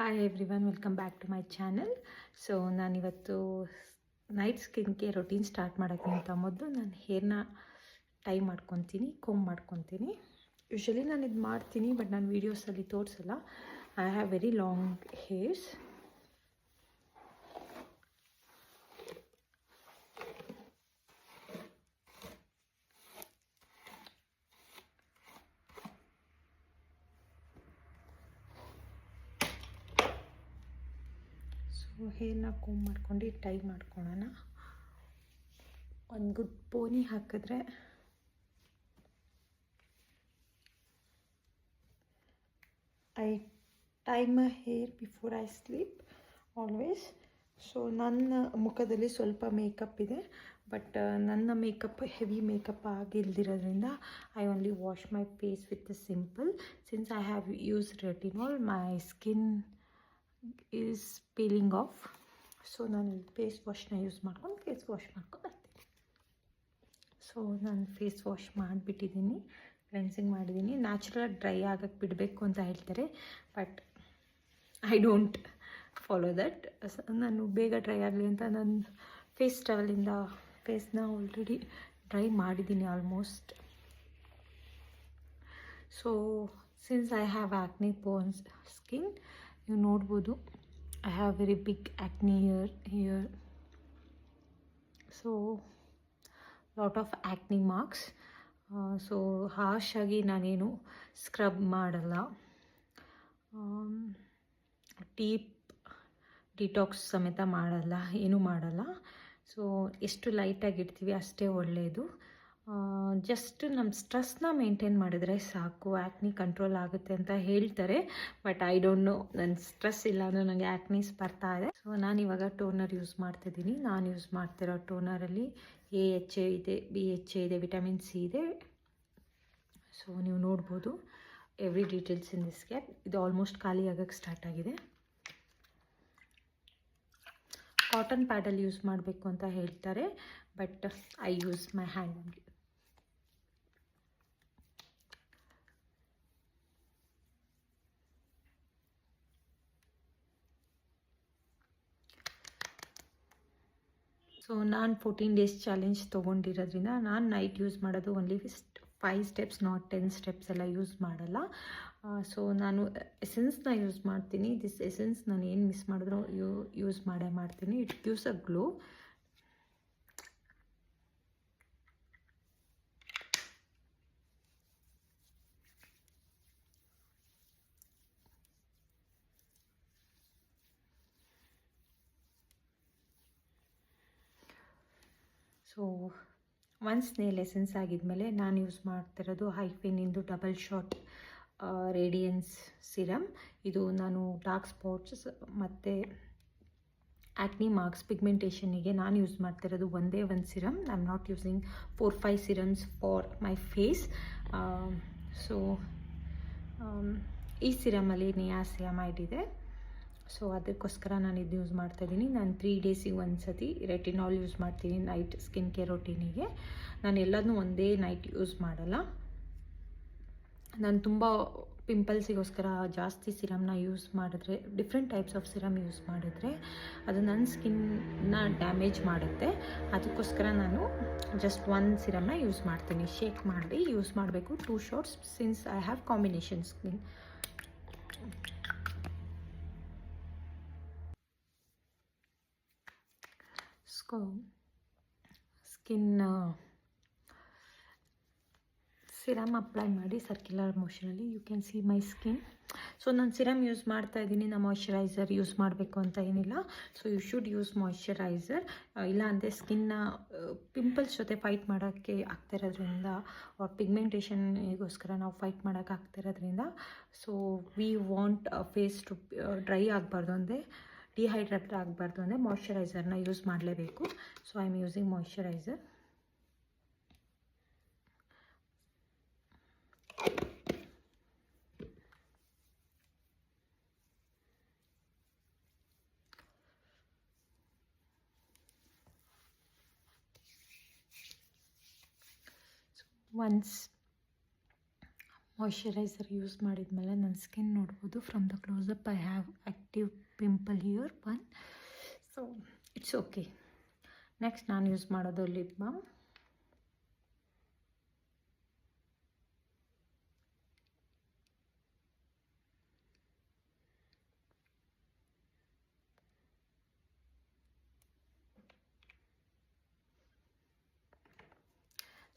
Hi everyone, welcome back to my channel. So ನಾನಿವತ್ತು night skin care routine start ಮಾಡೋಕ್ಕಿಂತ ಮೊದಲು ನಾನು ಹೇರ್ನ ಟೈ ಮಾಡ್ಕೊತೀನಿ, ಕೋಂಬ್ ಮಾಡ್ಕೊತೀನಿ. ಯೂಶ್ವಲಿ ನಾನು ಇದು ಮಾಡ್ತೀನಿ, ಬಟ್ ನಾನು ವೀಡಿಯೋಸಲ್ಲಿ ತೋರಿಸಲ್ಲ. I have very long hairs. ಹೇರ್ನ ಕೋಂಬ್ ಮಾಡ್ಕೊಂಡು ಟೈ ಮಾಡ್ಕೊಳ್ಳೋಣ. ಒಂದು ಗುಡ್ ಪೋನಿ ಹಾಕಿದ್ರೆ I tie my hair before I sleep always. So ನನ್ನ ಮುಖದಲ್ಲಿ ಸ್ವಲ್ಪ ಮೇಕಪ್ ಇದೆ, ಬಟ್ ನನ್ನ ಮೇಕಪ್ ಹೆವಿ ಮೇಕಪ್ ಆಗಿಲ್ದಿರೋದ್ರಿಂದ I only wash my face with simple. Since I have use retinol, my skin is peeling off. So ನಾನು face ವಾಶ್ನ use ಮಾಡ್ಕೊಂಡು face wash ಮಾಡ್ಕೊಂಡು ಬರ್ತೀನಿ. ಸೊ ನಾನು ಫೇಸ್ ವಾಶ್ ಮಾಡಿಬಿಟ್ಟಿದ್ದೀನಿ, ಕ್ಲೆನ್ಸಿಂಗ್ ಮಾಡಿದ್ದೀನಿ. ನ್ಯಾಚುರಲ್ ಡ್ರೈ ಆಗಕ್ಕೆ ಬಿಡಬೇಕು ಅಂತ ಹೇಳ್ತಾರೆ, but I don't follow that. ನಾನು ಬೇಗ ಡ್ರೈ ಆಗಲಿ ಅಂತ ನಾನು ಫೇಸ್ ಟವಲಿಂದ ಫೇಸ್ನ ಆಲ್ರೆಡಿ ಡ್ರೈ ಮಾಡಿದ್ದೀನಿ almost. So since I have acne prone skin, ನೀವು ನೋಡ್ಬೋದು, I have very big acne here. So lot of acne marks. So ಹಾರ್ಶಾಗಿ ನಾನೇನು ಸ್ಕ್ರಬ್ ಮಾಡಲ್ಲ, ಡೀಪ್ ಡಿಟಾಕ್ಸ್ ಸಮೇತ ಮಾಡಲ್ಲ, ಏನೂ ಮಾಡಲ್ಲ. ಸೊ ಎಷ್ಟು ಲೈಟಾಗಿ ಇಡ್ತೀವಿ ಅಷ್ಟೇ ಒಳ್ಳೆಯದು. ಜಸ್ಟ್ ನಮ್ಮ ಸ್ಟ್ರೆಸ್ನ ಮೇಂಟೈನ್ ಮಾಡಿದ್ರೆ ಸಾಕು, ಆ್ಯಕ್ನಿ ಕಂಟ್ರೋಲ್ ಆಗುತ್ತೆ ಅಂತ ಹೇಳ್ತಾರೆ, ಬಟ್ ಐ ಡೋಂಟ್ ನೋ. ನನ್ನ ಸ್ಟ್ರೆಸ್ ಇಲ್ಲ ಅಂದರೆ ನನಗೆ ಆ್ಯಕ್ನೀಸ್ ಬರ್ತಾ ಇದೆ. ಸೊ ನಾನಿವಾಗ ಟೋನರ್ ಯೂಸ್ ಮಾಡ್ತಿದ್ದೀನಿ. ನಾನು ಯೂಸ್ ಮಾಡ್ತಿರೋ ಟೋನರಲ್ಲಿ AHA ಇದೆ, BHA ಇದೆ, ವಿಟಮಿನ್ C ಇದೆ. ಸೊ ನೀವು ನೋಡ್ಬೋದು every details in this cap. ಇದು ಆಲ್ಮೋಸ್ಟ್ ಖಾಲಿ ಆಗೋಕ್ಕೆ ಸ್ಟಾರ್ಟ್ ಆಗಿದೆ. ಕಾಟನ್ ಪ್ಯಾಡಲ್ಲಿ ಯೂಸ್ ಮಾಡಬೇಕು ಅಂತ ಹೇಳ್ತಾರೆ, but I use my hand only. So ನಾನು 14 days ಚಾಲೆಂಜ್ ತೊಗೊಂಡಿರೋದ್ರಿಂದ ನಾನು ನೈಟ್ ಯೂಸ್ ಮಾಡೋದು ಓನ್ಲಿ 5 steps, ನಾಟ್ 10 steps ಎಲ್ಲ ಯೂಸ್ ಮಾಡಲ್ಲ. ಸೊ ನಾನು ಎಸೆನ್ಸ್ನ ಯೂಸ್ ಮಾಡ್ತೀನಿ. ದಿಸ್ ಎಸೆನ್ಸ್ ನಾನು ಏನು ಮಿಸ್ ಮಾಡಿದ್ರು ಯೂಸ್ ಮಾಡೇ ಮಾಡ್ತೀನಿ. It gives a glow. So once nail essence ಆಗಿದ್ಮೇಲೆ ನಾನು ಯೂಸ್ ಮಾಡ್ತಿರೋದು ಹೈಫಿನಿಂದು ಡಬಲ್ ಶಾಟ್ ರೇಡಿಯನ್ಸ್ ಸಿರಮ್. ಇದು ನಾನು ಡಾರ್ಕ್ ಸ್ಪಾಟ್ಸ್ ಮತ್ತು ಆ್ಯಕ್ನಿ ಮಾರ್ಕ್ಸ್ ಪಿಗ್ಮೆಂಟೇಷನಿಗೆ ನಾನು ಯೂಸ್ ಮಾಡ್ತಿರೋದು ಒಂದೇ ಒಂದು serum. I am not using 4-5 serums for my face. So ಈ ಸಿರಮಲ್ಲಿ ನಿಯಾಸಿಯಾಮೈಡ್ ಇದೆ. ಸೊ ಅದಕ್ಕೋಸ್ಕರ ನಾನು ಇದು ಯೂಸ್ ಮಾಡ್ತಾಯಿದ್ದೀನಿ. ನಾನು 3 days ಒಂದು ಸತಿ ರೆಟಿನಾಲ್ ಯೂಸ್ ಮಾಡ್ತೀನಿ ನೈಟ್ ಸ್ಕಿನ್ ಕೇರ್ ರೊಟೀನಿಗೆ. ನಾನು ಎಲ್ಲದನ್ನೂ ಒಂದೇ ನೈಟ್ ಯೂಸ್ ಮಾಡಲ್ಲ. ನಾನು ತುಂಬ ಪಿಂಪಲ್ಸಿಗೋಸ್ಕರ ಜಾಸ್ತಿ ಸಿರಮ್ನ ಯೂಸ್ ಮಾಡಿದ್ರೆ, different types of serum use ಮಾಡಿದ್ರೆ ಅದು ನನ್ನ ಸ್ಕಿನ್ನ ಡ್ಯಾಮೇಜ್ ಮಾಡುತ್ತೆ. ಅದಕ್ಕೋಸ್ಕರ ನಾನು ಜಸ್ಟ್ ಒಂದು ಸಿರಮ್ನ ಯೂಸ್ ಮಾಡ್ತೀನಿ. ಶೇಕ್ ಮಾಡಿ ಯೂಸ್ ಮಾಡಬೇಕು, 2 shots, since I have combination skin. Skin serum apply ಮಾಡಿ ಸರ್ಕ್ಯುಲರ್ ಮೋಷನಲ್ಲಿ you can see my skin. So ನಾನು ಸಿರಮ್ ಯೂಸ್ ಮಾಡ್ತಾ ಇದ್ದೀನಿ, ನಾನು ಮಾಯ್ಶ್ಚರೈಸರ್ ಯೂಸ್ ಮಾಡಬೇಕು ಅಂತ ಏನಿಲ್ಲ. So you should use moisturiser. ಇಲ್ಲಾಂದರೆ ಸ್ಕಿನ್ನ ಪಿಂಪಲ್ಸ್ ಜೊತೆ ಫೈಟ್ ಮಾಡೋಕ್ಕೆ ಆಗ್ತಿರೋದ್ರಿಂದ, ಅವ್ರ ಪಿಗ್ಮೆಂಟೇಷನ್ಗೋಸ್ಕರ ನಾವು ಫೈಟ್ ಮಾಡೋಕ್ಕೆ ಆಗ್ತಿರೋದ್ರಿಂದ, so we want face to dry ಆಗಬಾರ್ದು ಅಂದರೆ, ಡಿಹೈಡ್ರೇಟ್ ಆಗಬಾರ್ದು ಅಂದರೆ ಮಾಯ್ಶ್ಚರೈಸರ್ನ ಯೂಸ್ ಮಾಡಲೇಬೇಕು. So I am using moisturiser. Once moisturiser use ಮಾಡಿದ್ಮೇಲೆ ನನ್ನ ಸ್ಕಿನ್ ನೋಡ್ಬೋದು. From the closeup I have active pimple here, one. So it's okay. Next ನಾನು ಯೂಸ್ ಮಾಡೋದು lip balm.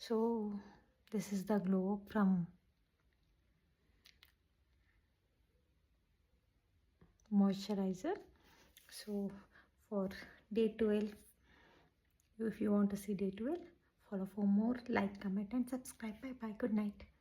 So this is the glow from moisturizer. So for day 12, if you want to see day 12, follow for more, like, comment and subscribe. Bye bye, good night.